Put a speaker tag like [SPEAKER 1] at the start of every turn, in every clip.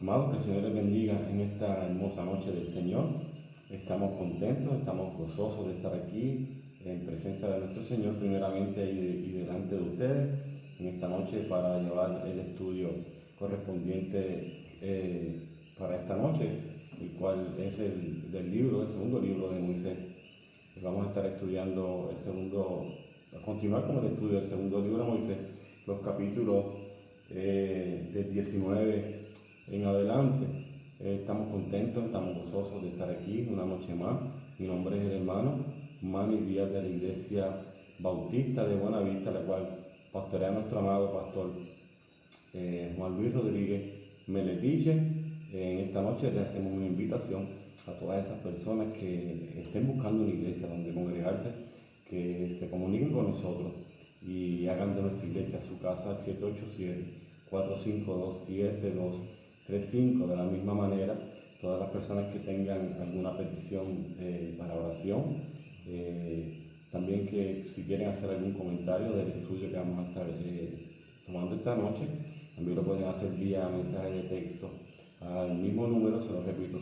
[SPEAKER 1] Amados, que el Señor les bendiga en esta hermosa noche del Señor. Estamos contentos, estamos gozosos de estar aquí en presencia de nuestro Señor, primeramente y delante de ustedes, en esta noche para llevar el estudio correspondiente para esta noche, el cual es el segundo libro de Moisés. Vamos a estar estudiando a continuar con el estudio del segundo libro de Moisés, los capítulos del 19 en adelante. Estamos contentos, estamos gozosos de estar aquí una noche más. Mi nombre es el hermano Manny Díaz de la Iglesia Bautista de Buenavista, la cual pastorea nuestro amado pastor Juan Luis Rodríguez Meletiche. En esta noche le hacemos una invitación a todas esas personas que estén buscando una iglesia donde congregarse, que se comuniquen con nosotros y hagan de nuestra iglesia su casa al 787-452-7235. De la misma manera, todas las personas que tengan alguna petición para oración, también que si quieren hacer algún comentario del estudio que vamos a estar tomando esta noche, también lo pueden hacer vía mensaje de texto al mismo número, se lo repito,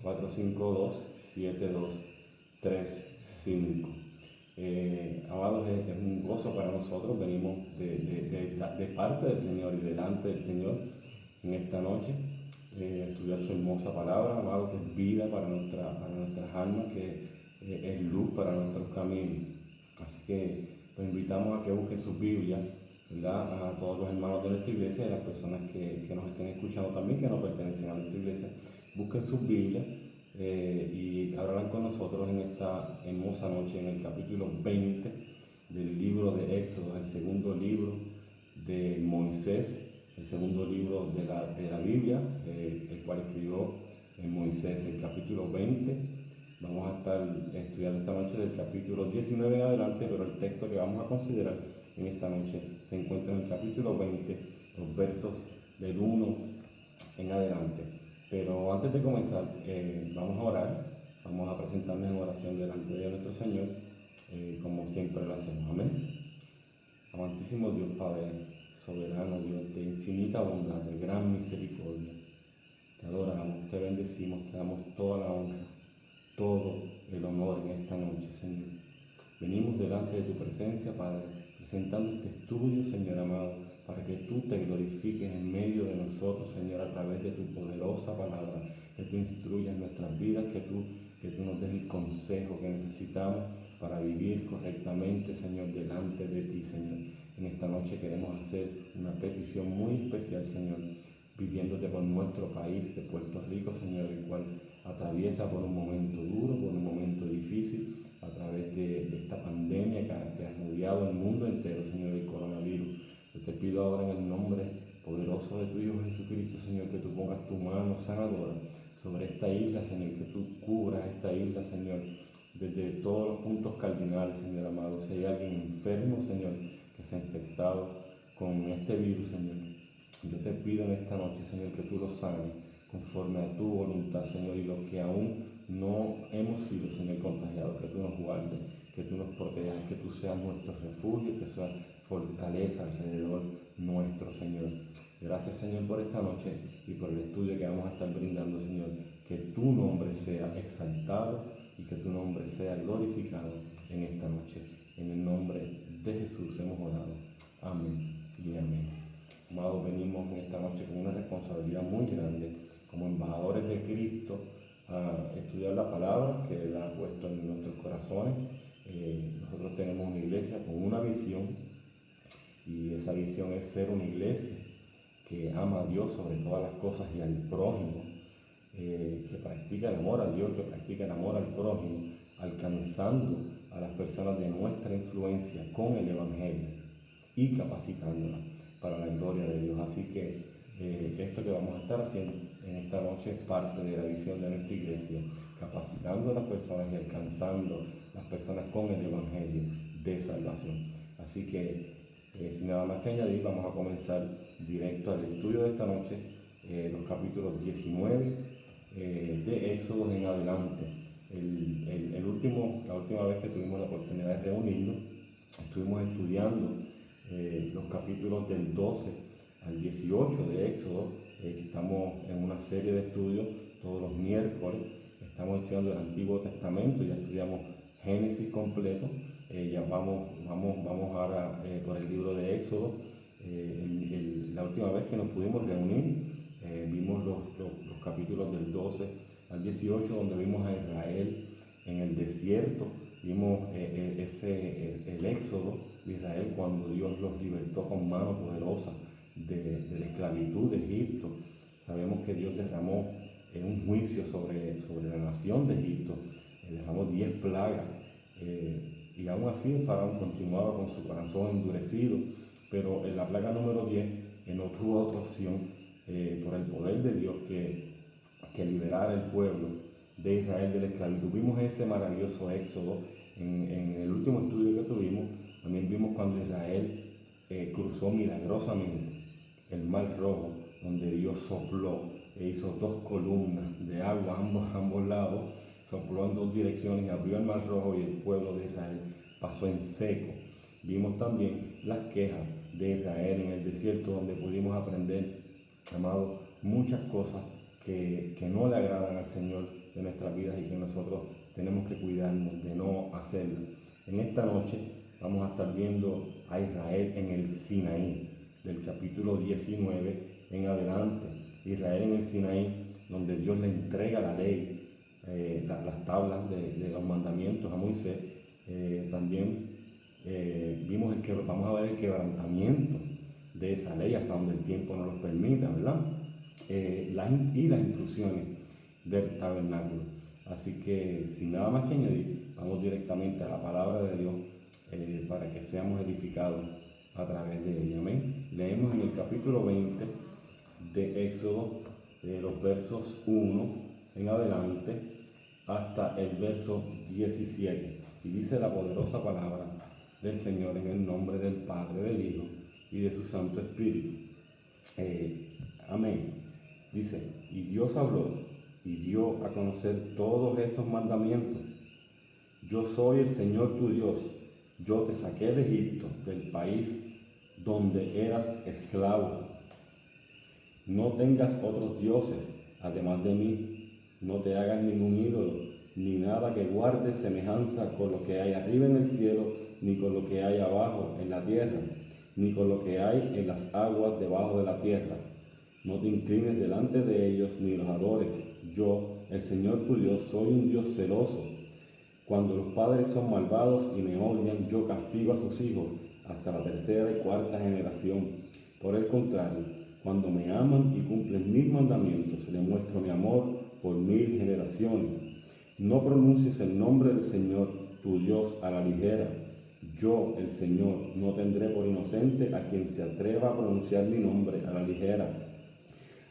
[SPEAKER 1] 787-452-7235. Amados, es un gozo para nosotros, venimos de parte del Señor y delante del Señor en esta noche, estudiar su hermosa palabra, amados, que es vida para nuestras almas, que es luz para nuestros caminos. Así que los invitamos a que busquen sus Biblias, ¿verdad? A todos los hermanos de nuestra iglesia y a las personas que nos estén escuchando también, que no pertenecen a nuestra iglesia, busquen sus Biblias y hablarán con nosotros en esta hermosa noche en el capítulo 20 del libro de Éxodo, el segundo libro de Moisés, el segundo libro de la Biblia, el cual escribió Moisés, el capítulo 20. Vamos a estar estudiando esta noche del capítulo 19 en adelante, pero el texto que vamos a considerar en esta noche se encuentra en el capítulo 20, los versos del 1 en adelante. Pero antes de comenzar, vamos a orar, vamos a presentarnos en oración delante de nuestro Señor, como siempre lo hacemos. Amén. Amantísimo Dios Padre, soberano Dios, de infinita bondad, de gran misericordia, te adoramos, te bendecimos, te damos toda la honra, todo el honor en esta noche, Señor. Venimos delante de tu presencia, Padre, presentando este estudio, Señor amado, para que tú te glorifiques en medio de nosotros, Señor, a través de tu poderosa palabra, que tú instruyas nuestras vidas, que tú nos des el consejo que necesitamos para vivir correctamente, Señor, delante de ti, Señor. En esta noche queremos hacer una petición muy especial, Señor, pidiéndote por nuestro país de Puerto Rico, Señor, el cual atraviesa por un momento duro, por un momento difícil, a través de esta pandemia que ha rodeado el mundo entero, Señor, el coronavirus. Yo te pido ahora en el nombre poderoso de tu Hijo Jesucristo, Señor, que tú pongas tu mano sanadora sobre esta isla, Señor, que tú cubras esta isla, Señor, desde todos los puntos cardinales, Señor amado. Si hay alguien enfermo, Señor, que se ha infectado con este virus, Señor, yo te pido en esta noche, Señor, que tú los sanes conforme a tu voluntad, Señor, y los que aún no hemos sido, Señor, contagiados, que tú nos guardes, que tú nos protejas, que tú seas nuestro refugio, que seas fortaleza alrededor nuestro, Señor. Gracias, Señor, por esta noche y por el estudio que vamos a estar brindando, Señor. Que tu nombre sea exaltado y que tu nombre sea glorificado en esta noche. En el nombre de Jesús hemos orado. Amén y amén. Amados, venimos en esta noche con una responsabilidad muy grande como embajadores de Cristo a estudiar la palabra que Él ha puesto en nuestros corazones. Nosotros tenemos una iglesia con una visión, y esa visión es ser una iglesia que ama a Dios sobre todas las cosas y al prójimo, que practica el amor a Dios, que practica el amor al prójimo, alcanzando a las personas de nuestra influencia con el Evangelio y capacitándolas para la gloria de Dios. Así que esto que vamos a estar haciendo en esta noche es parte de la visión de nuestra iglesia, capacitando a las personas y alcanzando a las personas con el Evangelio de salvación. Así que sin nada más que añadir, vamos a comenzar directo al estudio de esta noche, los capítulos 19 de Éxodo en adelante. La última vez que tuvimos la oportunidad de reunirnos, estuvimos estudiando los capítulos del 12 al 18 de Éxodo, que estamos en una serie de estudios todos los miércoles. Estamos estudiando el Antiguo Testamento, ya estudiamos Génesis completo, ya vamos ahora por el libro de Éxodo. La última vez que nos pudimos reunir, vimos los capítulos del 12 al 18, donde vimos a Israel en el desierto, vimos el éxodo de Israel cuando Dios los libertó con mano poderosa de la esclavitud de Egipto. Sabemos que Dios derramó un juicio sobre la nación de Egipto, derramó 10 plagas, y aún así el faraón continuaba con su corazón endurecido, pero en la plaga número 10 no tuvo otra opción por el poder de Dios que liberar al pueblo de Israel de la esclavitud. Vimos ese maravilloso éxodo en el último estudio que tuvimos. También vimos cuando Israel cruzó milagrosamente el Mar Rojo, donde Dios sopló e hizo 2 columnas de agua a ambos lados, sopló en 2 direcciones, abrió el Mar Rojo y el pueblo de Israel pasó en seco. Vimos también las quejas de Israel en el desierto, donde pudimos aprender, amados, muchas cosas que no le agradan al Señor de nuestras vidas y que nosotros tenemos que cuidarnos de no hacerlas. En esta noche vamos a estar viendo a Israel en el Sinaí, del capítulo 19 en adelante. Israel en el Sinaí, donde Dios le entrega la ley, las tablas de los mandamientos a Moisés. También vamos a ver el quebrantamiento de esa ley hasta donde el tiempo nos lo permita, ¿verdad? Y las instrucciones del tabernáculo. Así que sin nada más que añadir, vamos directamente a la palabra de Dios para que seamos edificados a través de ella. Amén. Leemos en el capítulo 20 de Éxodo, los versos 1 en adelante hasta el verso 17. Y dice la poderosa palabra del Señor en el nombre del Padre, del Hijo y de su Santo Espíritu. Amén. Dice, y Dios habló y dio a conocer todos estos mandamientos. Yo soy el Señor tu Dios. Yo te saqué de Egipto, del país donde eras esclavo. No tengas otros dioses, además de mí. No te hagas ningún ídolo, ni nada que guarde semejanza con lo que hay arriba en el cielo, ni con lo que hay abajo en la tierra, ni con lo que hay en las aguas debajo de la tierra. No te inclines delante de ellos, ni los adores. Yo, el Señor tu Dios, soy un Dios celoso. Cuando los padres son malvados y me odian, yo castigo a sus hijos hasta la 3ª y 4ª generación. Por el contrario, cuando me aman y cumplen mis mandamientos, le muestro mi amor por 1000 generaciones. No pronuncies el nombre del Señor tu Dios a la ligera. Yo, el Señor, no tendré por inocente a quien se atreva a pronunciar mi nombre a la ligera.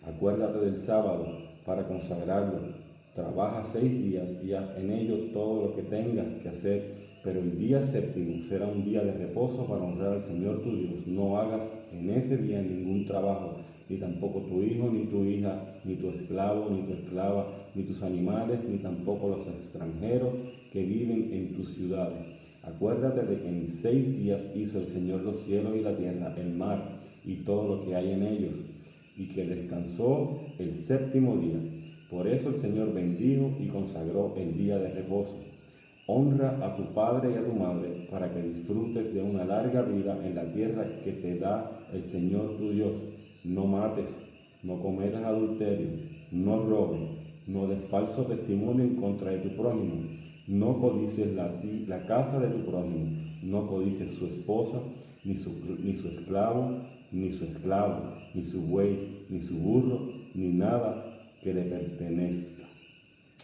[SPEAKER 1] Acuérdate del sábado para consagrarlo. Trabaja 6 días y haz en ello todo lo que tengas que hacer, pero el día 7º será un día de reposo para honrar al Señor tu Dios. No hagas en ese día ningún trabajo, ni tampoco tu hijo, ni tu hija, ni tu esclavo, ni tu esclava, ni tus animales, ni tampoco los extranjeros que viven en tus ciudades. Acuérdate de que en 6 días hizo el Señor los cielos y la tierra, el mar y todo lo que hay en ellos, y que descansó el 7º día. Por eso el Señor bendijo y consagró el día de reposo. Honra a tu padre y a tu madre para que disfrutes de una larga vida en la tierra que te da el Señor tu Dios. No mates, no cometas adulterio, no robes, no des falso testimonio en contra de tu prójimo, no codicies la casa de tu prójimo, no codicies su esposa, ni su esclavo, ni su esclava, ni su buey, ni su burro, ni nada que le pertenezca.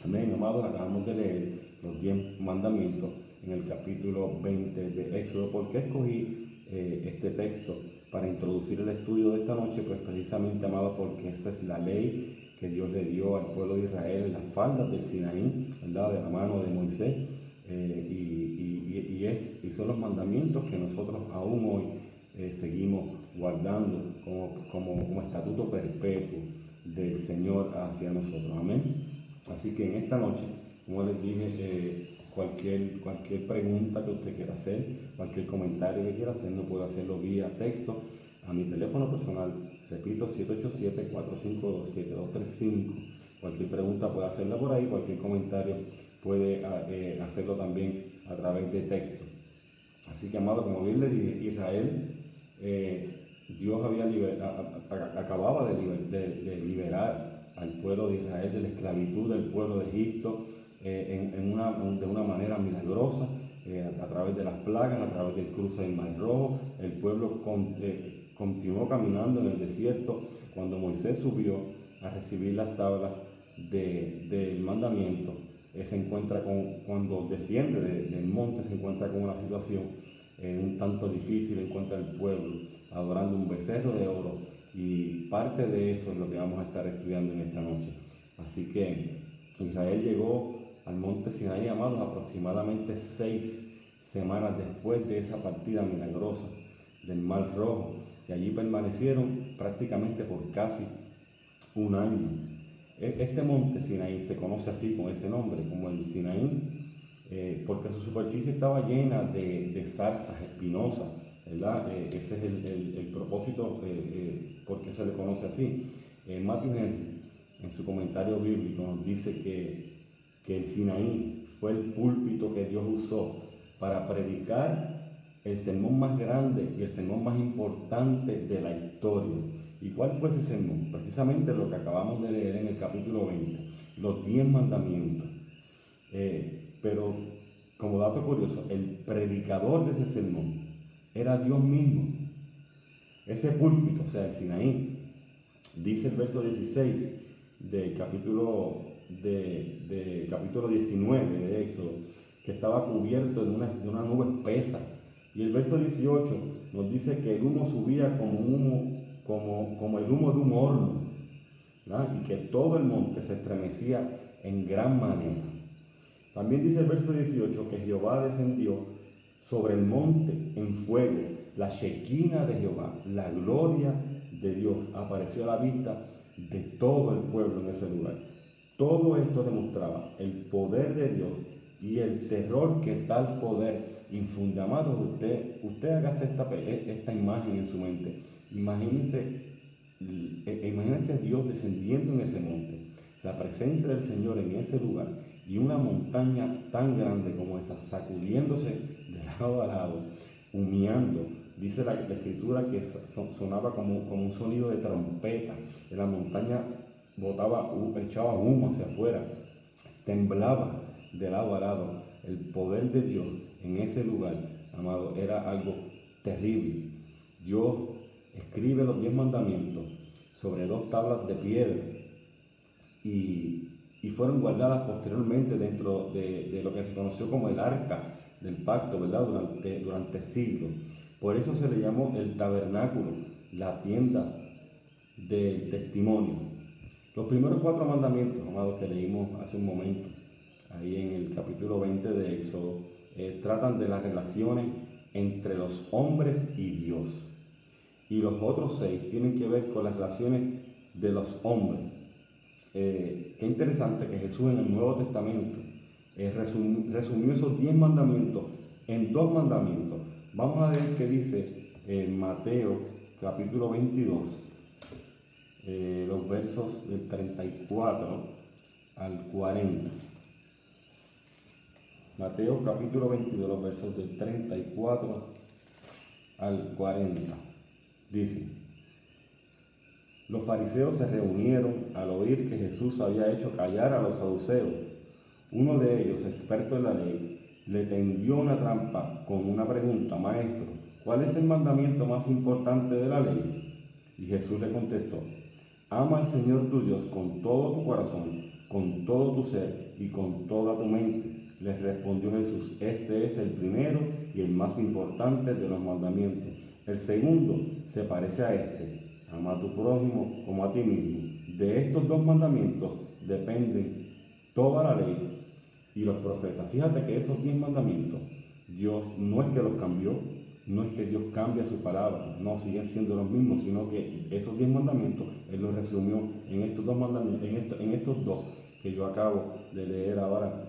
[SPEAKER 1] Amén, amados, acabamos de leer los 10 mandamientos en el capítulo 20 de Éxodo. ¿Por qué escogí este texto para introducir el estudio de esta noche? Pues precisamente, amados, porque esa es la ley que Dios le dio al pueblo de Israel en las faldas del Sinaí, ¿verdad?, de la mano de Moisés, y son los mandamientos que nosotros aún hoy seguimos guardando como estatuto perpetuo del Señor hacia nosotros. Amén. Así que en esta noche, como les dije, cualquier pregunta que usted quiera hacer, cualquier comentario que quiera hacer, no puede hacerlo vía texto a mi teléfono personal Repito, 787-452-7235. Cualquier pregunta puede hacerla por ahí, cualquier comentario puede hacerlo también a través de texto. Así que, amado, como bien le dije, Israel, Dios acababa de liberar al pueblo de Israel de la esclavitud del pueblo de Egipto de una manera milagrosa, a través de las plagas, a través del cruce del Mar Rojo. El pueblo continuó caminando en el desierto. Cuando Moisés subió a recibir las tablas del mandamiento, se encuentra cuando desciende del monte, se encuentra con una situación un tanto difícil. Encuentra el pueblo adorando un becerro de oro, y parte de eso es lo que vamos a estar estudiando en esta noche. Así que Israel llegó al monte Sinaí, amados, aproximadamente 6 semanas después de esa partida milagrosa del Mar Rojo, y allí permanecieron prácticamente por casi un año. Este monte Sinaí se conoce así, con ese nombre, como el Sinaí, porque su superficie estaba llena de zarzas espinosas, ¿verdad? Ese es el propósito por qué se le conoce así. Matthew Henry, en su comentario bíblico, nos dice que el Sinaí fue el púlpito que Dios usó para predicar el sermón más grande y el sermón más importante de la historia. ¿Y cuál fue ese sermón? Precisamente lo que acabamos de leer en el capítulo 20, los 10 mandamientos. Pero como dato curioso, el predicador de ese sermón era Dios mismo. Ese púlpito, o sea, el Sinaí, dice el verso 16 del capítulo 19 de Éxodo, que estaba cubierto de una nube espesa. Y el verso 18 nos dice que el humo subía como el humo de un horno, ¿verdad? Y que todo el monte se estremecía en gran manera. También dice el verso 18 que Jehová descendió sobre el monte en fuego, la Shequina de Jehová, la gloria de Dios, apareció a la vista de todo el pueblo en ese lugar. Todo esto demostraba el poder de Dios y el terror que tal poder infunde. Amados, usted hágase esta imagen en su mente. Imagínese a Dios descendiendo en ese monte, la presencia del Señor en ese lugar, y una montaña tan grande como esa sacudiéndose de lado a lado, humeando. Dice la escritura que sonaba como un sonido de trompeta. La montaña echaba humo hacia afuera, temblaba de lado a lado. El poder de Dios en ese lugar, amado, era algo terrible. Dios escribe los 10 mandamientos sobre 2 tablas de piedra, y fueron guardadas posteriormente dentro de lo que se conoció como el arca del pacto, ¿verdad? Durante siglos. Por eso se le llamó el tabernáculo, la tienda del testimonio. Los primeros 4 mandamientos, amados, que leímos hace un momento, ahí en el capítulo 20 de Éxodo, tratan de las relaciones entre los hombres y Dios. Y los otros 6 tienen que ver con las relaciones de los hombres. Qué interesante que Jesús en el Nuevo Testamento resumió esos 10 mandamientos en 2 mandamientos. Vamos a ver qué dice Mateo capítulo 22, los versos del 34 al 40. Mateo capítulo 22, los versos del 34 al 40. Dice: los fariseos se reunieron al oír que Jesús había hecho callar a los saduceos. Uno de ellos, experto en la ley, le tendió una trampa con una pregunta: Maestro, ¿cuál es el mandamiento más importante de la ley? Y Jesús le contestó: ama al Señor tu Dios con todo tu corazón, con todo tu ser y con toda tu mente. Les respondió Jesús: este es el primero y el más importante de los mandamientos. El segundo se parece a este: ama a tu prójimo como a ti mismo. De estos 2 mandamientos dependen toda la ley y los profetas. Fíjate que esos 10 mandamientos, Dios no es que los cambió, no es que Dios cambie su palabra, no, siguen siendo los mismos, sino que esos 10 mandamientos Él los resumió en estos 2 mandamientos, en estos 2 que yo acabo de leer ahora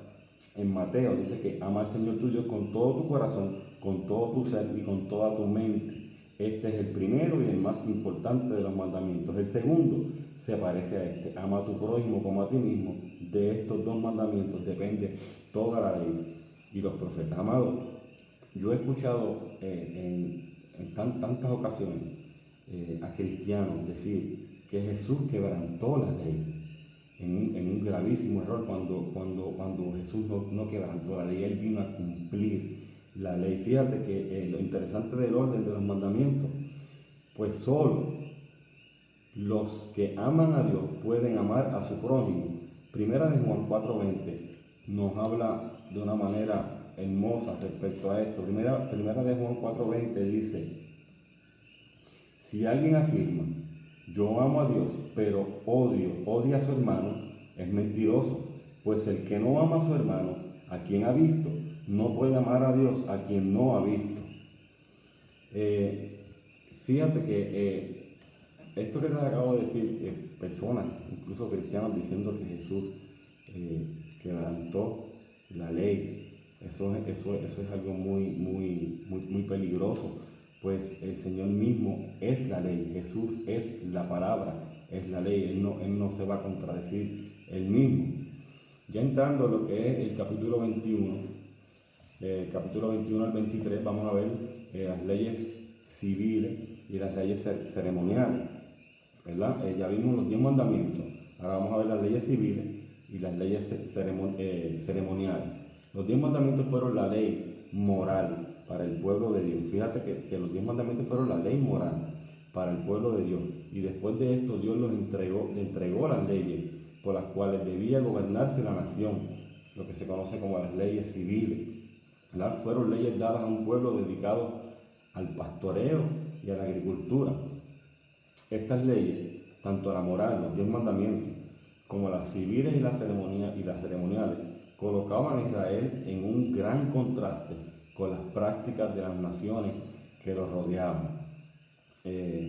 [SPEAKER 1] en Mateo. Dice que ama al Señor tu Dios con todo tu corazón, con todo tu ser y con toda tu mente. Este es el primero y el más importante de los mandamientos. El segundo se parece a este: ama a tu prójimo como a ti mismo. De estos dos mandamientos depende toda la ley y los profetas. Amado, yo he escuchado en tantas ocasiones a cristianos decir que Jesús quebrantó la ley, en un gravísimo error cuando Jesús no quebrantó la ley. Él vino a cumplir la ley. Fíjate que lo interesante del orden de los mandamientos, pues solo los que aman a Dios pueden amar a su prójimo. Primera de Juan 4:20 nos habla de una manera hermosa respecto a esto. Primera de Juan 4:20 dice: si alguien afirma, yo amo a Dios, pero odia a su hermano, es mentiroso, pues el que no ama a su hermano, a quien ha visto, no puede amar a Dios, a quien no ha visto. Fíjate que esto que les acabo de decir, personas, incluso cristianos, diciendo que Jesús quebrantó la ley, eso es algo muy peligroso, pues el Señor mismo es la ley. Jesús es la palabra, es la ley. Él no se va a contradecir él mismo. Ya entrando en lo que es el capítulo 21, capítulo 21 al 23, vamos a ver las leyes civiles y las leyes ceremoniales, ¿verdad? Ya vimos los 10 mandamientos. Ahora vamos a ver las leyes civiles y las leyes ceremoniales. Los 10 mandamientos fueron la ley moral para el pueblo de Dios. Fíjate que los 10 mandamientos fueron la ley moral para el pueblo de Dios. Y después de esto Dios le entregó las leyes por las cuales debía gobernarse la nación, lo que se conoce como las leyes civiles, ¿verdad? Fueron leyes dadas a un pueblo dedicado al pastoreo y a la agricultura. Estas leyes, tanto la moral, los 10 mandamientos, como las civiles y las ceremoniales, colocaban a Israel en un gran contraste con las prácticas de las naciones que los rodeaban.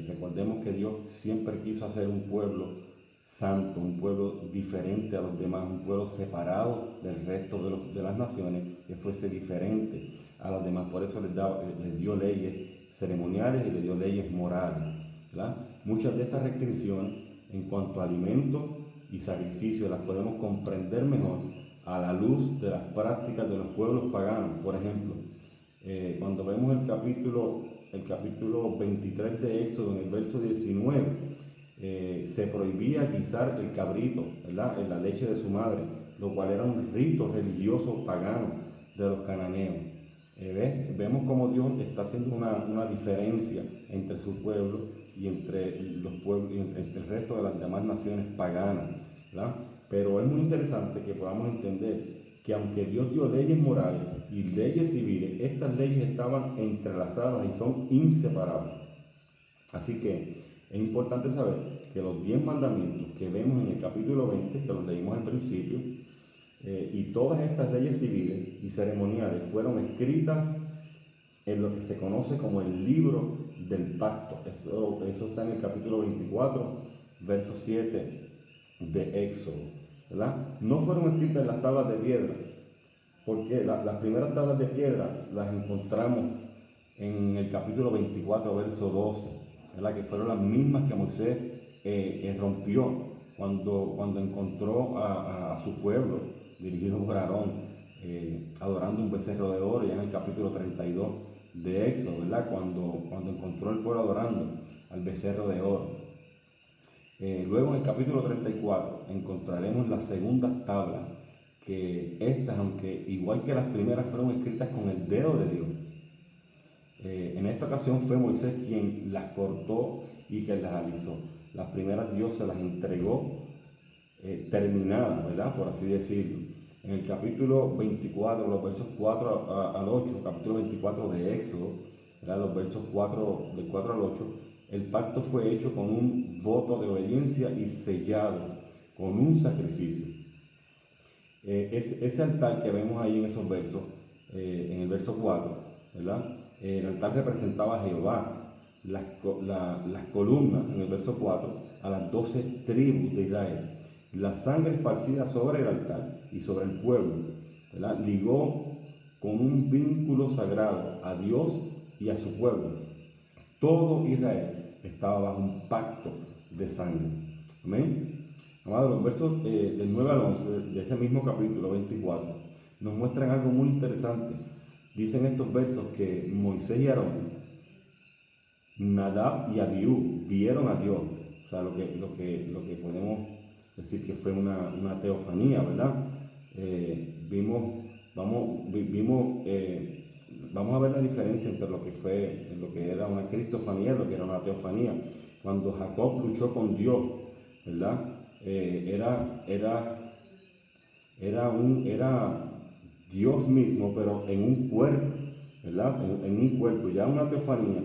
[SPEAKER 1] Recordemos que Dios siempre quiso hacer un pueblo santo, un pueblo diferente a los demás, un pueblo separado del resto de las naciones, que fuese diferente a los demás. Por eso les dio leyes ceremoniales y les dio leyes morales, ¿verdad? Muchas de estas restricciones en cuanto a alimentos y sacrificios las podemos comprender mejor a la luz de las prácticas de los pueblos paganos. Por ejemplo, cuando vemos el capítulo 23 de Éxodo, en el verso 19, se prohibía guisar el cabrito, ¿verdad?, en la leche de su madre, lo cual era un rito religioso pagano de los cananeos. Vemos cómo Dios está haciendo una diferencia entre su pueblo y entre los pueblos y entre el resto de las demás naciones paganas, ¿verdad? Pero es muy interesante que podamos entender que aunque Dios dio leyes morales y leyes civiles, estas leyes estaban entrelazadas y son inseparables. Así que es importante saber que los 10 mandamientos que vemos en el capítulo 20, que los leímos al principio, y todas estas leyes civiles y ceremoniales fueron escritas en lo que se conoce como el libro del pacto. Eso está en el capítulo 24, verso 7 de Éxodo, ¿verdad? No fueron escritas en las tablas de piedra, porque las primeras tablas de piedra las encontramos en el capítulo 24, verso 12, ¿verdad?, que fueron las mismas que Moisés rompió cuando encontró a su pueblo, dirigido por Aarón, adorando un becerro de oro, ya en el capítulo 32 de Éxodo, ¿verdad?, cuando encontró el pueblo adorando al becerro de oro. Luego en el capítulo 34 encontraremos las segundas tablas, que estas, aunque igual que las primeras, fueron escritas con el dedo de Dios. En esta ocasión fue Moisés quien las cortó y que las alisó. Las primeras Dios se las entregó terminadas, ¿verdad?, por así decirlo. En el capítulo 24, los versos 4 al 8, capítulo 24 de Éxodo, ¿verdad?, los versos del 4 al 8, el pacto fue hecho con un voto de obediencia y sellado con un sacrificio. Ese altar que vemos ahí en esos versos, en el verso 4, ¿verdad?, el altar representaba a Jehová, las columnas, en el verso 4, a las 12 tribus de Israel. La sangre esparcida sobre el altar y sobre el pueblo, ¿verdad?, ligó con un vínculo sagrado a Dios y a su pueblo. Todo Israel estaba bajo un pacto de sangre. Amén. Amados, los versos del 9 al 11 de ese mismo capítulo 24 nos muestran algo muy interesante. Dicen estos versos que Moisés y Aarón, Nadab y Abiú vieron a Dios. O sea, lo que podemos decir que fue una teofanía, ¿verdad? Vamos a ver la diferencia entre lo que era una cristofanía y lo que era una teofanía. Cuando Jacob luchó con Dios, ¿verdad? Era Dios mismo, pero en un cuerpo, ¿verdad? En un cuerpo. Ya una teofanía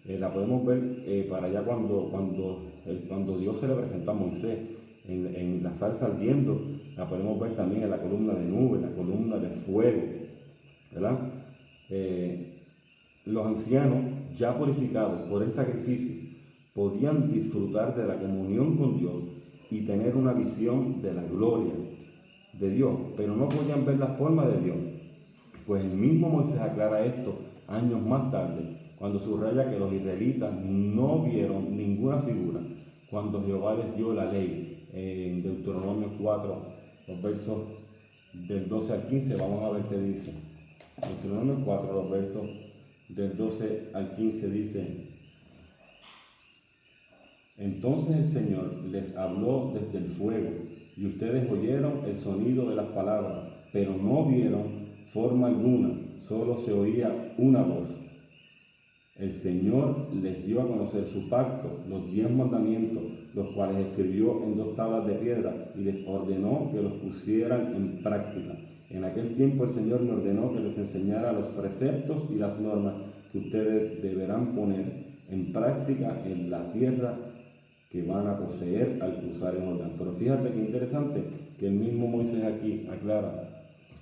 [SPEAKER 1] la podemos ver para allá cuando Dios se le presenta a Moisés en la zarza ardiendo. La podemos ver también en la columna de nube, en la columna de fuego, ¿verdad? Los ancianos, ya purificados por el sacrificio, podían disfrutar de la comunión con Dios y tener una visión de la gloria de Dios, pero no podían ver la forma de Dios. Pues el mismo Moisés aclara esto años más tarde, cuando subraya que los israelitas no vieron ninguna figura cuando Jehová les dio la ley. En Deuteronomio 4, los versos del 12 al 15, vamos a ver qué dice. Deuteronomio 4, los versos del 12 al 15 dice: entonces el Señor les habló desde el fuego, y ustedes oyeron el sonido de las palabras, pero no vieron forma alguna, solo se oía una voz. El Señor les dio a conocer su pacto, los 10 mandamientos, los cuales escribió en 2 tablas de piedra, y les ordenó que los pusieran en práctica. En aquel tiempo el Señor me ordenó que les enseñara los preceptos y las normas que ustedes deberán poner en práctica en la tierra que van a poseer al cruzar el Jordán. Pero fíjate qué interesante que el mismo Moisés aquí aclara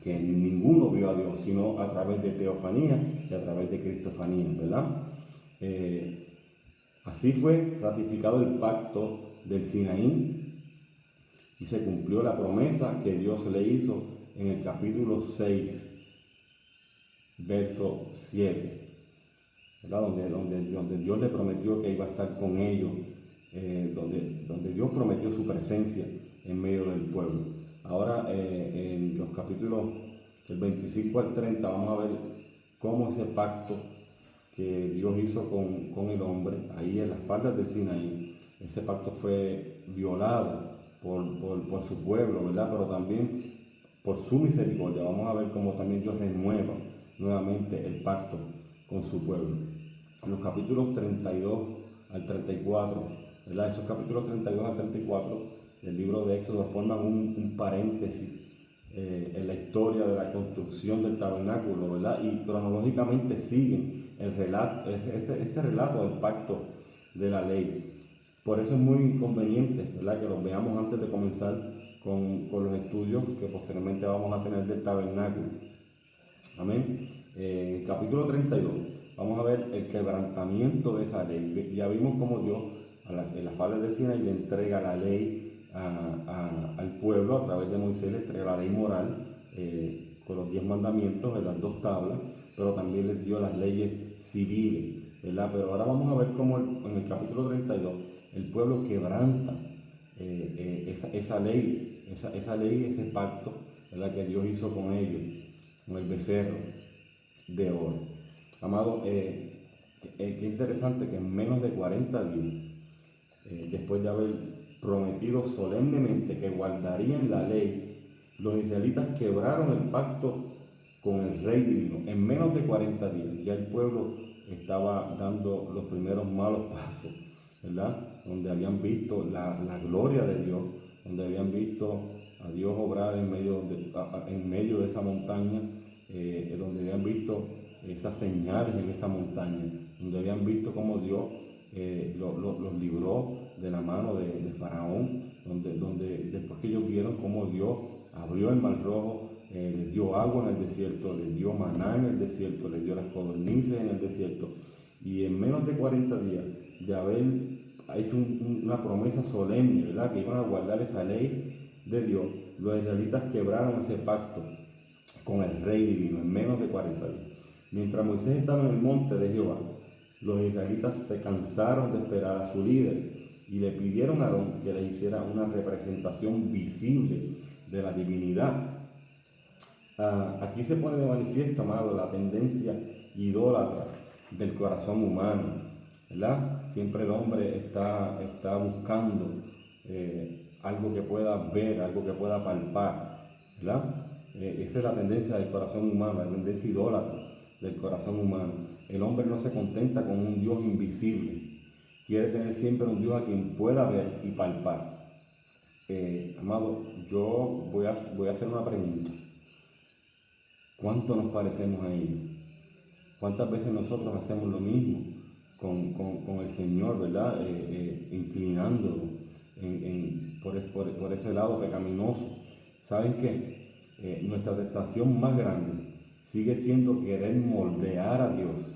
[SPEAKER 1] que ninguno vio a Dios, sino a través de teofanía y a través de cristofanía, ¿verdad? Así fue ratificado el pacto del Sinaí y se cumplió la promesa que Dios le hizo en el capítulo 6, verso 7, ¿verdad? Donde Dios le prometió que iba a estar con ellos, donde Dios prometió su presencia en medio del pueblo. Ahora, en los capítulos del 25 al 30, vamos a ver cómo ese pacto que Dios hizo con el hombre, ahí en las faldas del Sinaí, ese pacto fue violado por su pueblo, ¿verdad? Pero también por su misericordia. Vamos a ver cómo también Dios renueva nuevamente el pacto con su pueblo. En los capítulos 32 al 34, ¿verdad? Esos capítulos 32 al 34 del libro de Éxodo forman un paréntesis en la historia de la construcción del tabernáculo, ¿verdad? Y cronológicamente siguen este relato del pacto de la ley. Por eso es muy conveniente, ¿verdad?, que los veamos antes de comenzar con los estudios que posteriormente vamos a tener del tabernáculo. Amén. Capítulo 32, vamos a ver el quebrantamiento de esa ley. Ya vimos cómo Dios en las faldas del Sinaí le entrega la ley al pueblo a través de Moisés, le entrega la ley moral con los 10 mandamientos en las 2 tablas, pero también les dio las leyes civiles, ¿verdad? Pero ahora vamos a ver cómo en el capítulo 32 el pueblo quebranta esa ley, ese pacto, ¿verdad?, que Dios hizo con ellos, con el becerro de oro. Amado, qué interesante que en menos de 40 días, después de haber prometido solemnemente que guardarían la ley, los israelitas quebraron el pacto con el rey divino. En menos de 40 días ya el pueblo estaba dando los primeros malos pasos, ¿verdad? Donde habían visto la gloria de Dios, donde habían visto a Dios obrar en medio de esa montaña, donde habían visto esas señales en esa montaña, donde habían visto cómo Dios los libró de la mano de Faraón, donde después que ellos vieron cómo Dios abrió el mar rojo, les dio agua en el desierto, les dio maná en el desierto, les dio las codornices en el desierto, y en menos de 40 días de haber hecho una promesa solemne, ¿verdad?, que iban a guardar esa ley de Dios, los israelitas quebraron ese pacto con el rey divino en menos de 40 días. Mientras Moisés estaba en el monte de Jehová, Los israelitas se cansaron de esperar a su líder y le pidieron a Aarón que les hiciera una representación visible de la divinidad. Aquí se pone de manifiesto, amado, la tendencia idólatra del corazón humano, ¿verdad? Siempre el hombre está buscando algo que pueda ver, algo que pueda palpar, ¿verdad? Esa es la tendencia del corazón humano, la tendencia idólatra del corazón humano. El hombre no se contenta con un Dios invisible, quiere tener siempre un Dios a quien pueda ver y palpar. Amado, yo voy a hacer una pregunta. ¿Cuánto nos parecemos a ellos? ¿Cuántas veces nosotros hacemos lo mismo con el Señor, verdad? Inclinándolo por ese lado pecaminoso. ¿Saben qué? Nuestra tentación más grande sigue siendo querer moldear a Dios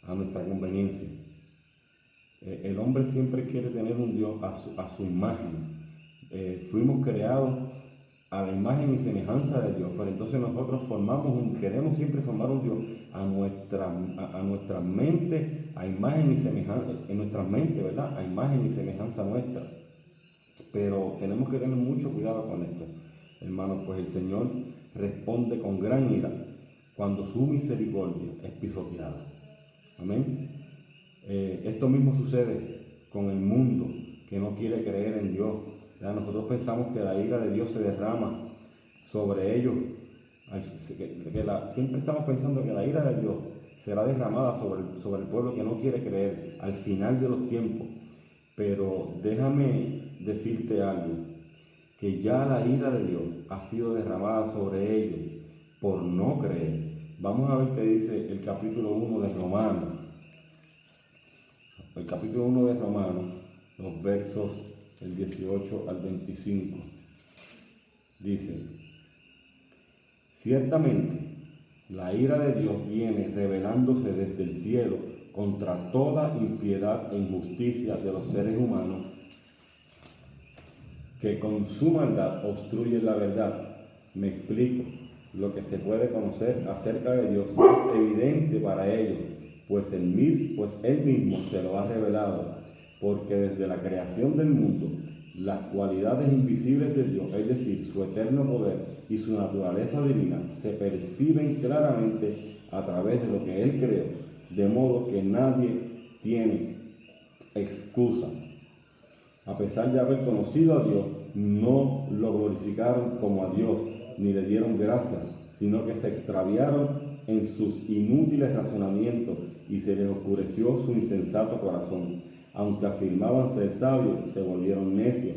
[SPEAKER 1] a nuestra conveniencia. El hombre siempre quiere tener un Dios a su imagen. Fuimos creados a la imagen y semejanza de Dios, pero entonces nosotros queremos siempre formar un Dios a nuestra mente, a imagen y semejanza, en nuestra mente, ¿verdad? A imagen y semejanza nuestra. Pero tenemos que tener mucho cuidado con esto, hermanos, pues el Señor responde con gran ira cuando su misericordia es pisoteada. Amén. Esto mismo sucede con el mundo que no quiere creer en Dios. Nosotros pensamos que la ira de Dios se derrama sobre ellos. Siempre estamos pensando que la ira de Dios será derramada sobre el pueblo que no quiere creer al final de los tiempos. Pero déjame decirte algo, que ya la ira de Dios ha sido derramada sobre ellos por no creer. Vamos a ver qué dice el capítulo 1 de Romanos. El capítulo 1 de Romanos, los versos del 18 al 25. Dice: ciertamente, la ira de Dios viene revelándose desde el cielo contra toda impiedad e injusticia de los seres humanos que con su maldad obstruyen la verdad. Me explico. Lo que se puede conocer acerca de Dios es evidente para ellos, pues él mismo se lo ha revelado, porque desde la creación del mundo, las cualidades invisibles de Dios, es decir, su eterno poder y su naturaleza divina, se perciben claramente a través de lo que Él creó, de modo que nadie tiene excusa. A pesar de haber conocido a Dios, no lo glorificaron como a Dios, ni le dieron gracias, sino que se extraviaron en sus inútiles razonamientos y se les oscureció su insensato corazón. Aunque afirmaban ser sabios, se volvieron necios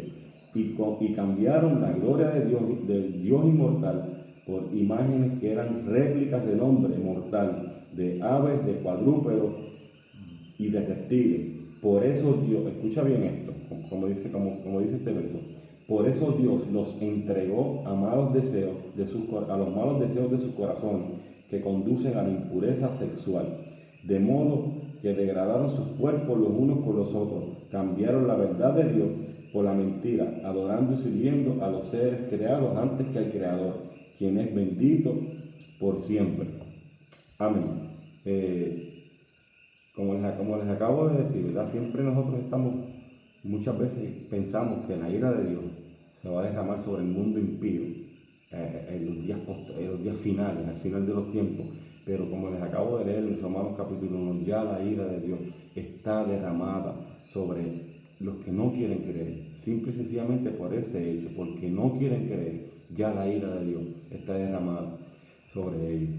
[SPEAKER 1] y cambiaron la gloria del Dios inmortal por imágenes que eran réplicas del hombre mortal, de aves, de cuadrúpedos y de reptiles. Por eso Dios, escucha bien esto, como dice este verso, por eso Dios los entregó a los malos deseos de su corazón, que conducen a la impureza sexual, de modo que degradaron sus cuerpos los unos con los otros, cambiaron la verdad de Dios por la mentira, adorando y sirviendo a los seres creados antes que al Creador, quien es bendito por siempre. Amén. Como les acabo de decir, ¿verdad? Siempre nosotros muchas veces pensamos que la ira de Dios se va a derramar sobre el mundo impío en los días finales, al final de los tiempos. Pero como les acabo de leer en Romanos capítulo 1, ya la ira de Dios está derramada sobre los que no quieren creer. Simple y sencillamente por ese hecho, porque no quieren creer, ya la ira de Dios está derramada sobre ellos.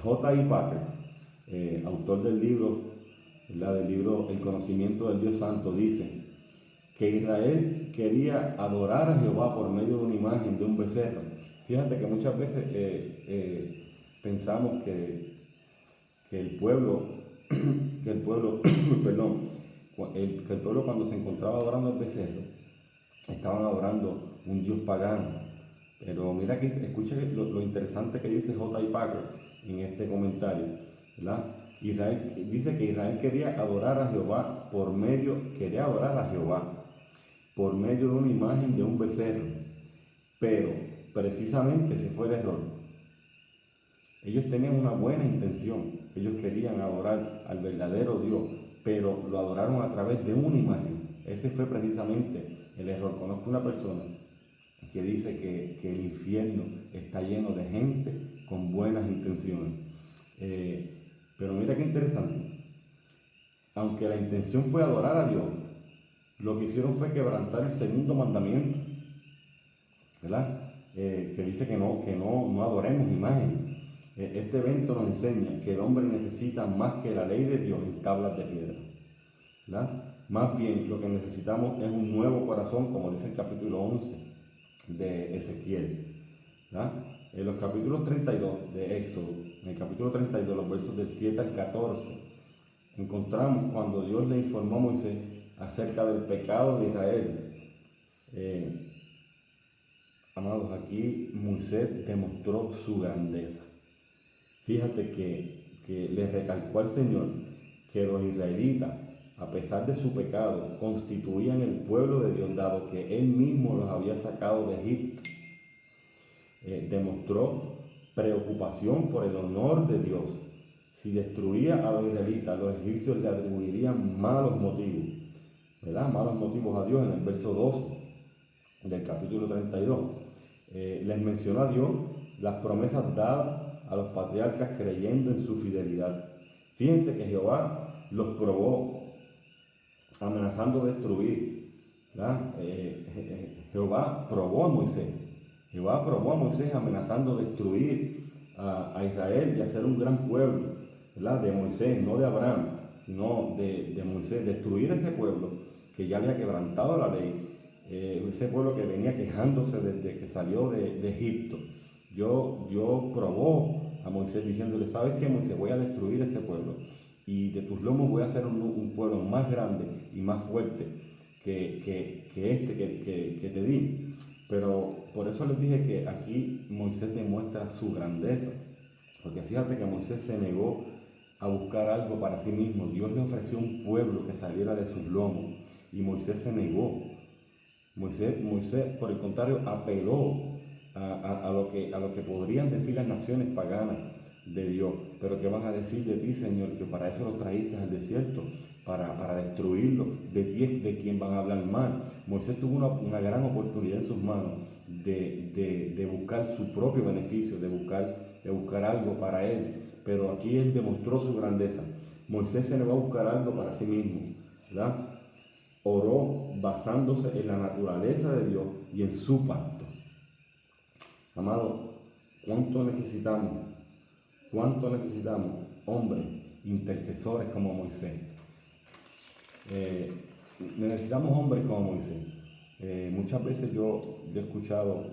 [SPEAKER 1] J.I. Packer, autor del libro El conocimiento del Dios Santo, dice que Israel quería adorar a Jehová por medio de una imagen de un becerro. Fíjate que muchas veces pensamos que el pueblo cuando se encontraba adorando al becerro, estaban adorando un dios pagano. Pero mira aquí, escucha lo interesante que dice J.I. Packer en este comentario, ¿verdad? Dice que Israel quería adorar a Jehová por medio de una imagen de un becerro, pero precisamente ese fue el error. Ellos tenían una buena intención, Ellos querían adorar al verdadero Dios, pero lo adoraron a través de una imagen. Ese fue precisamente el error. Conozco una persona que dice que el infierno está lleno de gente con buenas intenciones. Pero mira qué interesante. Aunque la intención fue adorar a Dios, lo que hicieron fue quebrantar el segundo mandamiento, ¿verdad? Que dice que no adoremos imágenes. Este evento nos enseña que el hombre necesita más que la ley de Dios en tablas de piedra, ¿verdad? Más bien lo que necesitamos es un nuevo corazón, como dice el capítulo 11 de Ezequiel, ¿verdad? En los capítulos 32 de Éxodo, en el capítulo 32, los versos del 7 al 14, encontramos cuando Dios le informó a Moisés acerca del pecado de Israel. Amados, aquí Moisés demostró su grandeza. Fíjate que le recalcó al Señor que los israelitas, a pesar de su pecado, constituían el pueblo de Dios, dado que Él mismo los había sacado de Egipto. Demostró preocupación por el honor de Dios. Si destruía a los israelitas, los egipcios le atribuirían malos motivos, ¿verdad? Malos motivos a Dios en el verso 12 del capítulo 32. Les mencionó a Dios las promesas dadas a los patriarcas creyendo en su fidelidad. Fíjense que Jehová los probó, amenazando destruir, ¿verdad? Jehová probó a Moisés. Jehová probó a Moisés amenazando destruir a Israel y hacer un gran pueblo, ¿verdad? De Moisés, no de Abraham, sino de Moisés, destruir ese pueblo que ya había quebrantado la ley, ese pueblo que venía quejándose desde que salió de Egipto. Dios probó a Moisés diciéndole: ¿sabes qué, Moisés? Voy a destruir este pueblo y de tus lomos voy a hacer un pueblo más grande y más fuerte que te di. Pero por eso les dije que aquí Moisés demuestra su grandeza, porque fíjate que Moisés se negó a buscar algo para sí mismo. Dios le ofreció un pueblo que saliera de sus lomos y Moisés se negó. Moisés, por el contrario, apeló a lo que podrían decir las naciones paganas de Dios. Pero ¿qué van a decir de ti, Señor? Que para eso lo trajiste al desierto, para destruirlo. De ti es de quien van a hablar mal. Moisés tuvo una gran oportunidad en sus manos de buscar su propio beneficio, de buscar algo para él. Pero aquí él demostró su grandeza. Moisés se negó a buscar algo para sí mismo, ¿verdad? Oró basándose en la naturaleza de Dios y en su pacto. Amado, ¿cuánto necesitamos hombres intercesores como Moisés? Necesitamos hombres como Moisés. Muchas veces yo he escuchado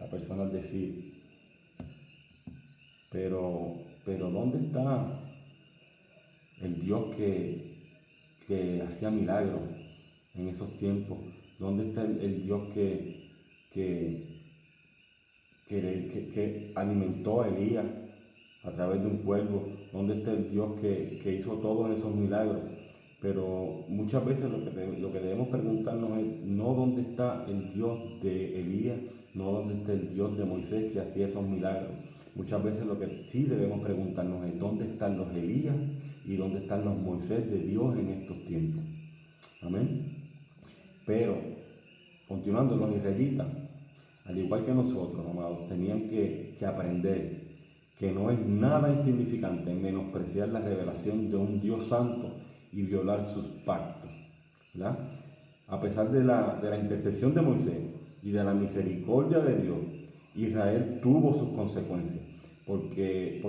[SPEAKER 1] a personas decir: pero ¿dónde está el Dios que hacía milagros en esos tiempos? ¿Dónde está el Dios que alimentó a Elías a través de un cuervo? ¿Dónde está el Dios que hizo todos esos milagros? Pero muchas veces lo que debemos preguntarnos es no dónde está el Dios de Elías, no dónde está el Dios de Moisés que hacía esos milagros. Muchas veces lo que sí debemos preguntarnos es dónde están los Elías y dónde están los Moisés de Dios en estos tiempos. Amén. Pero, continuando, los israelitas, al igual que nosotros, amados, tenían que aprender que no es nada insignificante menospreciar la revelación de un Dios santo y violar sus pactos, ¿verdad? A pesar de la intercesión de Moisés y de la misericordia de Dios, Israel tuvo sus consecuencias, porque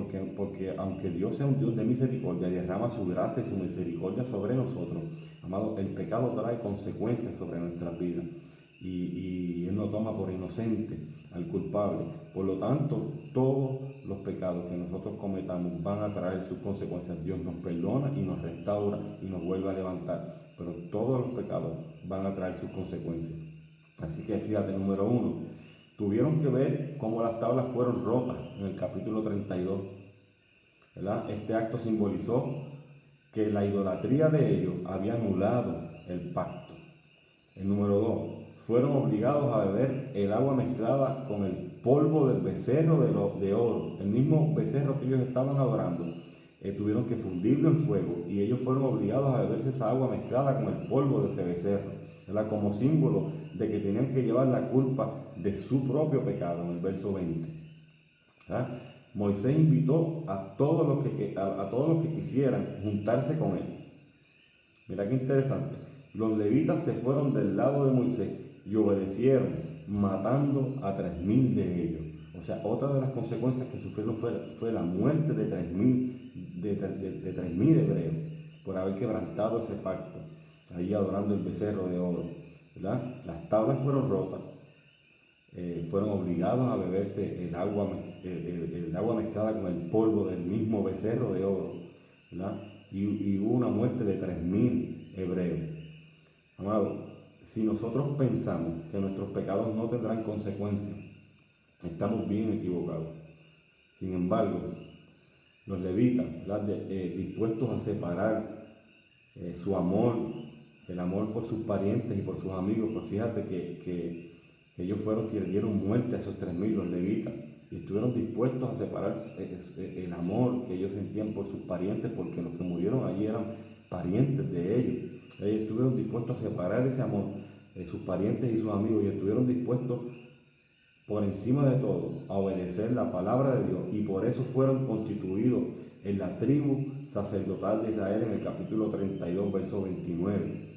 [SPEAKER 1] aunque Dios sea un Dios de misericordia y derrama su gracia y su misericordia sobre nosotros, amado, el pecado trae consecuencias sobre nuestras vidas y Él no toma por inocente al culpable. Por lo tanto, todos los pecados que nosotros cometamos van a traer sus consecuencias. Dios nos perdona y nos restaura y nos vuelve a levantar, pero todos los pecados van a traer sus consecuencias. Así que fíjate, número 1, tuvieron que ver cómo las tablas fueron rotas en el capítulo 32, ¿verdad? Este acto simbolizó que la idolatría de ellos había anulado el pacto. El número 2, fueron obligados a beber el agua mezclada con el polvo del becerro de oro, el mismo becerro que ellos estaban adorando. tuvieron que fundirlo en fuego y ellos fueron obligados a beberse esa agua mezclada con el polvo de ese becerro, ¿verdad? Como símbolo de que tenían que llevar la culpa de su propio pecado, en el verso 20. ¿Verdad? Moisés invitó a todos los que quisieran juntarse con él. Mira qué interesante. Los levitas se fueron del lado de Moisés y obedecieron, matando a 3.000 de ellos. O sea, otra de las consecuencias que sufrieron fue la muerte de 3.000 hebreos por haber quebrantado ese pacto, ahí adorando el becerro de oro, ¿verdad? Las tablas fueron rotas, fueron obligados a beberse el agua mezclada con el polvo del mismo becerro de oro, ¿verdad? Y hubo una muerte de 3.000 hebreos. Amado, si nosotros pensamos que nuestros pecados no tendrán consecuencias, estamos bien equivocados. Sin embargo, los levitas, dispuestos a separar su amor, el amor por sus parientes y por sus amigos, pues fíjate que ellos fueron quienes dieron muerte a esos 3.000, los levitas, y estuvieron dispuestos a separar el amor que ellos sentían por sus parientes, porque los que murieron allí eran parientes de ellos. Ellos estuvieron dispuestos a separar ese amor de sus parientes y sus amigos, y estuvieron dispuestos por encima de todo a obedecer la palabra de Dios, y por eso fueron constituidos en la tribu sacerdotal de Israel en el capítulo 32, verso 29.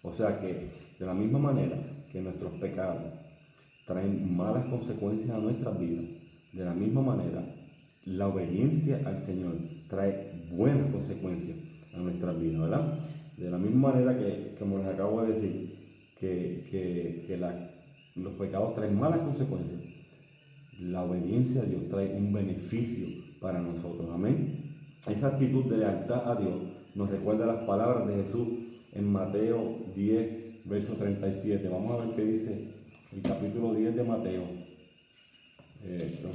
[SPEAKER 1] O sea que de la misma manera que nuestros pecados traen malas consecuencias a nuestras vidas, de la misma manera la obediencia al Señor trae buenas consecuencias a nuestras vidas, ¿verdad? De la misma manera que, como les acabo de decir, los pecados traen malas consecuencias, la obediencia a Dios trae un beneficio para nosotros, amén. Esa actitud de lealtad a Dios nos recuerda las palabras de Jesús en Mateo 10, verso 37. Vamos a ver qué dice el capítulo 10 de Mateo,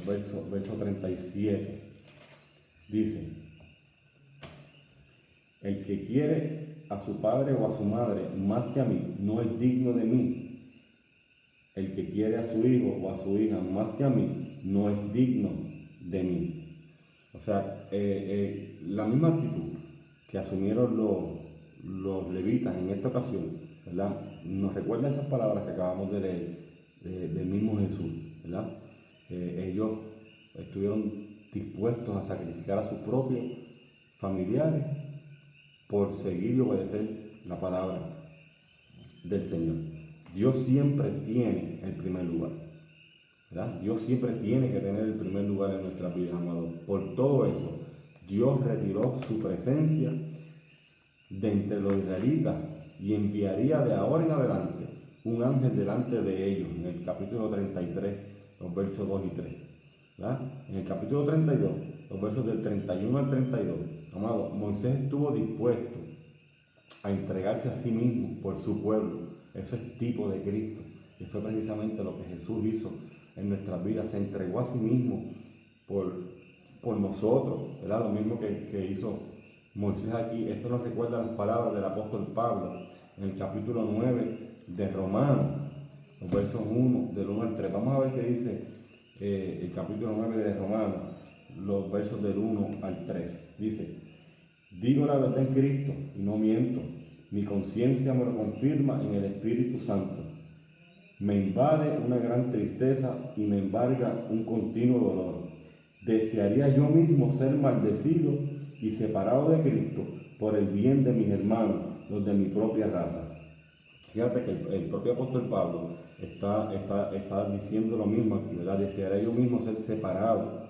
[SPEAKER 1] verso 37. Dice: el que quiere a su padre o a su madre más que a mí, no es digno de mí. El que quiere a su hijo o a su hija más que a mí, no es digno de mí. O sea, la misma actitud que asumieron los levitas en esta ocasión, ¿verdad? Nos recuerda esas palabras que acabamos de leer del mismo Jesús, ¿verdad? Ellos estuvieron dispuestos a sacrificar a sus propios familiares por seguir y obedecer la palabra del Señor. Dios siempre tiene el primer lugar, ¿verdad? Dios siempre tiene que tener el primer lugar en nuestras vidas, amados. Por todo eso, Dios retiró su presencia de entre los israelitas y enviaría de ahora en adelante un ángel delante de ellos, en el capítulo 33, los versos 2 y 3. ¿Verdad? En el capítulo 32, los versos del 31 al 32, amado, Moisés estuvo dispuesto a entregarse a sí mismo por su pueblo. Eso es tipo de Cristo, y fue precisamente lo que Jesús hizo en nuestras vidas. Se entregó a sí mismo por nosotros, ¿verdad? Lo mismo que hizo Moisés aquí. Esto nos recuerda las palabras del apóstol Pablo en el capítulo 9 de Romanos, los versos 1, del 1 al 3. Vamos a ver qué dice el capítulo 9 de Romanos, los versos del 1 al 3. Dice: digo la verdad en Cristo y no miento. Mi conciencia me lo confirma en el Espíritu Santo. Me invade una gran tristeza y me embarga un continuo dolor. Desearía yo mismo ser maldecido y separado de Cristo por el bien de mis hermanos, los de mi propia raza. Fíjate que el propio apóstol Pablo está diciendo lo mismo aquí, ¿verdad? Desearía yo mismo ser separado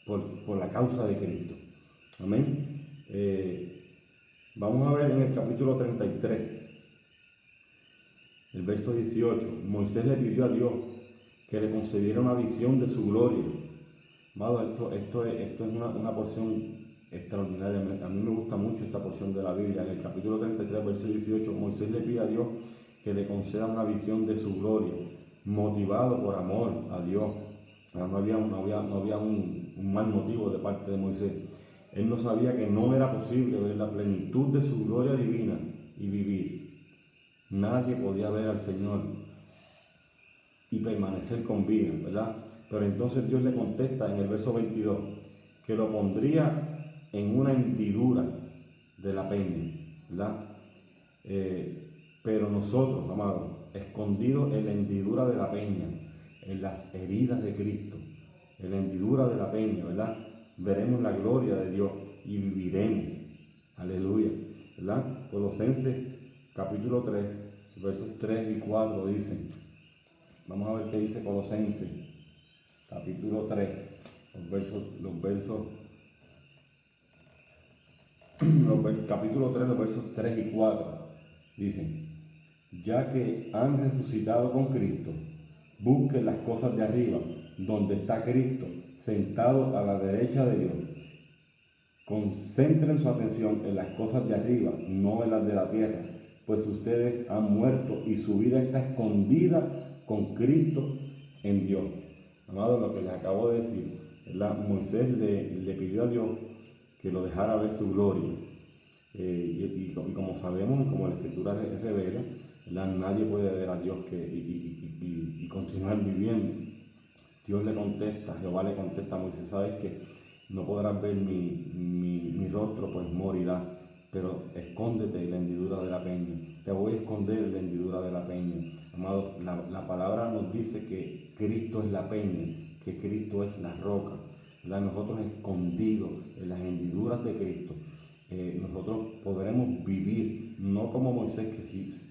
[SPEAKER 1] por la causa de Cristo. Amén. Vamos a ver en el capítulo 33, el verso 18. Moisés le pidió a Dios que le concediera una visión de su gloria. Amado, esto es una porción extraordinaria. A mí me gusta mucho esta porción de la Biblia. En el capítulo 33, verso 18, Moisés le pide a Dios que le conceda una visión de su gloria, motivado por amor a Dios. No había un mal motivo de parte de Moisés. Él no sabía que no era posible ver la plenitud de su gloria divina y vivir. Nadie podía ver al Señor y permanecer con vida, ¿verdad? Pero entonces Dios le contesta en el verso 22 que lo pondría en una hendidura de la peña, ¿verdad? Pero nosotros, amados, escondidos en la hendidura de la peña, en las heridas de Cristo, en la hendidura de la peña, ¿verdad? Veremos la gloria de Dios y viviremos. Aleluya, ¿verdad? Colosenses capítulo 3, versos 3 y 4 dicen, vamos a ver qué dice Colosenses capítulo 3, capítulo 3, los versos 3 y 4 dicen, ya que han resucitado con Cristo, busquen las cosas de arriba, donde está Cristo, sentado a la derecha de Dios. Concentren su atención en las cosas de arriba, no en las de la tierra, pues ustedes han muerto y su vida está escondida con Cristo en Dios. Amados, lo que les acabo de decir, ¿verdad? Moisés le pidió a Dios que lo dejara ver su gloria. Y como sabemos, y como la Escritura revela, ¿verdad? Nadie puede ver a Dios y continuar viviendo. Dios le contesta, Jehová le contesta a Moisés, sabes que no podrás ver mi rostro, pues morirás, pero escóndete en la hendidura de la peña. Te voy a esconder en la hendidura de la peña. Amados, la palabra nos dice que Cristo es la peña, que Cristo es la roca, ¿verdad? Nosotros escondidos en las hendiduras de Cristo, nosotros podremos vivir, no como Moisés,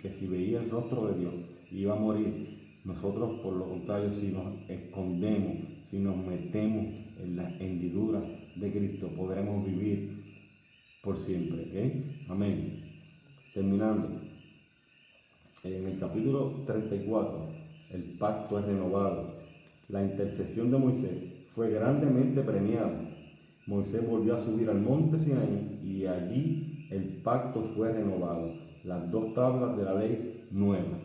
[SPEAKER 1] que si veía el rostro de Dios iba a morir. Nosotros, por lo contrario, si nos escondemos, si nos metemos en la hendidura de Cristo, podremos vivir por siempre. ¿Okay? Amén. Terminando, en el capítulo 34, el pacto es renovado. La intercesión de Moisés fue grandemente premiada. Moisés volvió a subir al monte Sinaí y allí el pacto fue renovado. Las 2 tablas de la ley nuevas.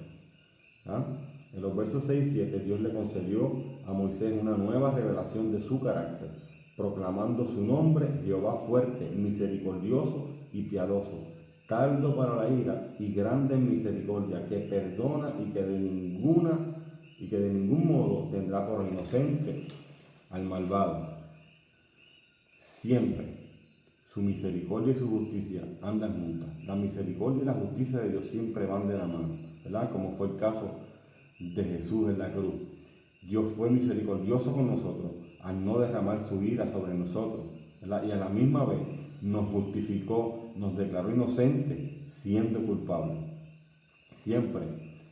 [SPEAKER 1] En los versos 6 y 7, Dios le concedió a Moisés una nueva revelación de su carácter, proclamando su nombre, Jehová fuerte, misericordioso y piadoso, tardo para la ira y grande en misericordia, que perdona y que de ningún modo tendrá por inocente al malvado. Siempre su misericordia y su justicia andan juntas. La misericordia y la justicia de Dios siempre van de la mano, ¿verdad? Como fue el caso de Jesús en la cruz. Dios fue misericordioso con nosotros al no derramar su ira sobre nosotros, ¿verdad? Y a la misma vez nos justificó, nos declaró inocentes siendo culpables. Siempre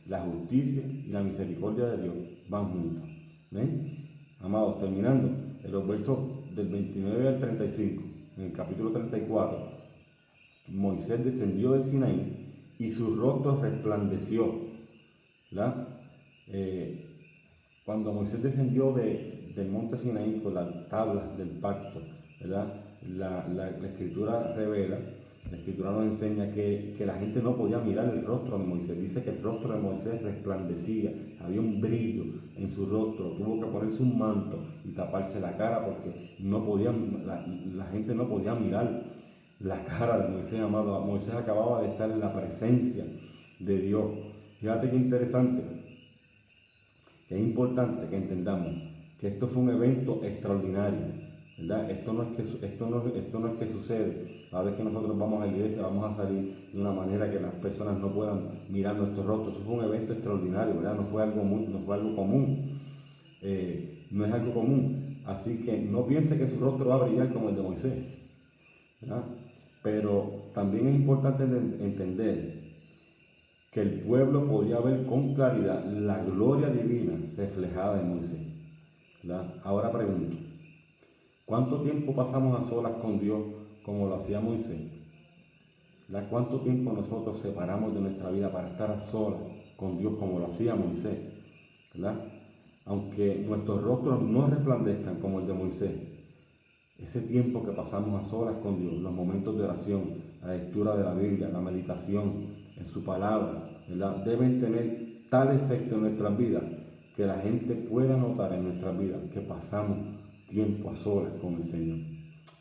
[SPEAKER 1] la justicia y la misericordia de Dios van juntas. ¿Ven? Amados, terminando, en los versos del 29 al 35, en el capítulo 34, Moisés descendió del Sinaí y su rostro resplandeció, ¿verdad? Cuando Moisés descendió del monte Sinaí con las tablas del pacto, ¿verdad? La Escritura revela, la Escritura nos enseña que la gente no podía mirar el rostro de Moisés. Dice que el rostro de Moisés resplandecía, había un brillo en su rostro, tuvo que ponerse un manto y taparse la cara porque la gente no podía mirar la cara de Moisés, amado. Moisés acababa de estar en la presencia de Dios. Fíjate qué interesante. Es importante que entendamos que esto fue un evento extraordinario, ¿verdad? Esto no es que sucede cada vez que nosotros vamos a la iglesia, vamos a salir de una manera que las personas no puedan mirar nuestros rostros. Eso fue un evento extraordinario, ¿verdad? No fue algo común, no es algo común. Así que no piense que su rostro va a brillar como el de Moisés, ¿verdad? Pero también es importante entender que el pueblo podía ver con claridad la gloria divina reflejada en Moisés, ¿verdad? Ahora pregunto, ¿cuánto tiempo pasamos a solas con Dios como lo hacía Moisés? ¿Verdad? ¿Cuánto tiempo nosotros separamos de nuestra vida para estar a solas con Dios como lo hacía Moisés? ¿Verdad? Aunque nuestros rostros no resplandezcan como el de Moisés, ese tiempo que pasamos a solas con Dios, los momentos de oración, la lectura de la Biblia, la meditación en su palabra, ¿verdad? Deben tener tal efecto en nuestras vidas que la gente pueda notar en nuestras vidas que pasamos tiempo a solas con el Señor.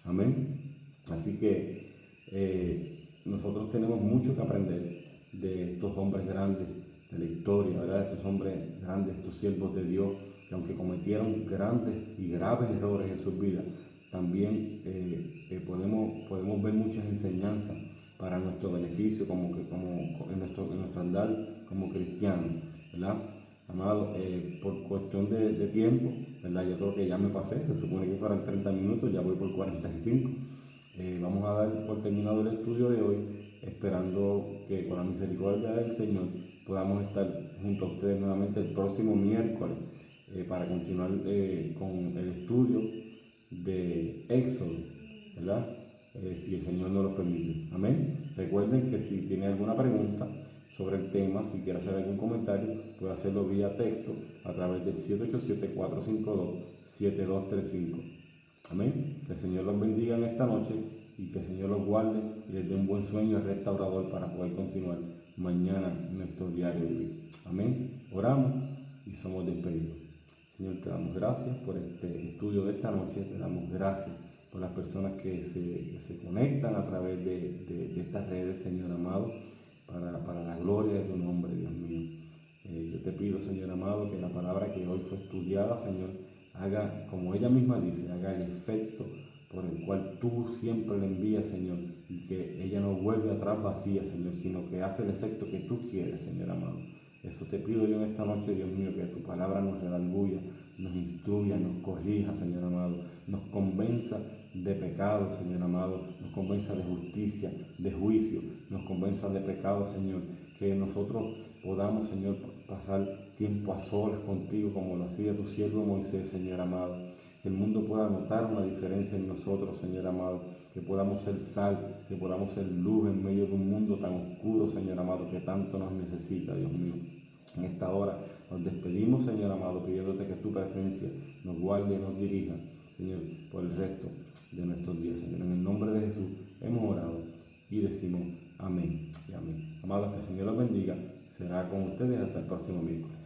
[SPEAKER 1] Amén. Así que nosotros tenemos mucho que aprender de estos hombres grandes de la historia, ¿verdad? Estos hombres grandes, estos siervos de Dios, que aunque cometieron grandes y graves errores en sus vidas, también podemos ver muchas enseñanzas para nuestro beneficio en nuestro andar como cristianos, ¿verdad? Amado, por cuestión de tiempo, ¿verdad? Yo creo que ya me pasé, se supone que fueran 30 minutos, ya voy por 45. Vamos a dar por terminado el estudio de hoy, esperando que con la misericordia del Señor podamos estar junto a ustedes nuevamente el próximo miércoles para continuar con el estudio de Éxodo, ¿verdad? Si el Señor nos lo permite. Amén. Recuerden que si tienen alguna pregunta sobre el tema, si quiere hacer algún comentario, puede hacerlo vía texto a través del 787-452-7235. Amén. Que el Señor los bendiga en esta noche y que el Señor los guarde y les dé un buen sueño restaurador para poder continuar mañana nuestro diario vivir. Amén. Oramos y somos despedidos. Señor, te damos gracias por este estudio de esta noche, te damos gracias por las personas que se conectan a través de estas redes, Señor amado, para la gloria de tu nombre, Dios mío. Yo te pido, Señor amado, que la palabra que hoy fue estudiada, Señor, haga, como ella misma dice, haga el efecto por el cual tú siempre le envías, Señor, y que ella no vuelve atrás vacía, Señor, sino que hace el efecto que tú quieres, Señor amado. Eso te pido yo en esta noche, Dios mío, que tu palabra nos redarguya, nos instruya, nos corrija, Señor amado, nos convenza de pecado, Señor amado, nos convenza de justicia, de juicio, nos convenza de pecado, Señor, que nosotros podamos, Señor, pasar tiempo a solas contigo como lo hacía tu siervo Moisés, Señor amado, que el mundo pueda notar una diferencia en nosotros, Señor amado, que podamos ser sal, que podamos ser luz en medio de un mundo tan oscuro, Señor amado, que tanto nos necesita, Dios mío. En esta hora nos despedimos, Señor amado, pidiéndote que tu presencia nos guarde y nos dirija, Señor, por el resto de nuestros días, Señor. En el nombre de Jesús hemos orado y decimos amén y amén. Amados, que el Señor los bendiga. Será con ustedes hasta el próximo miércoles.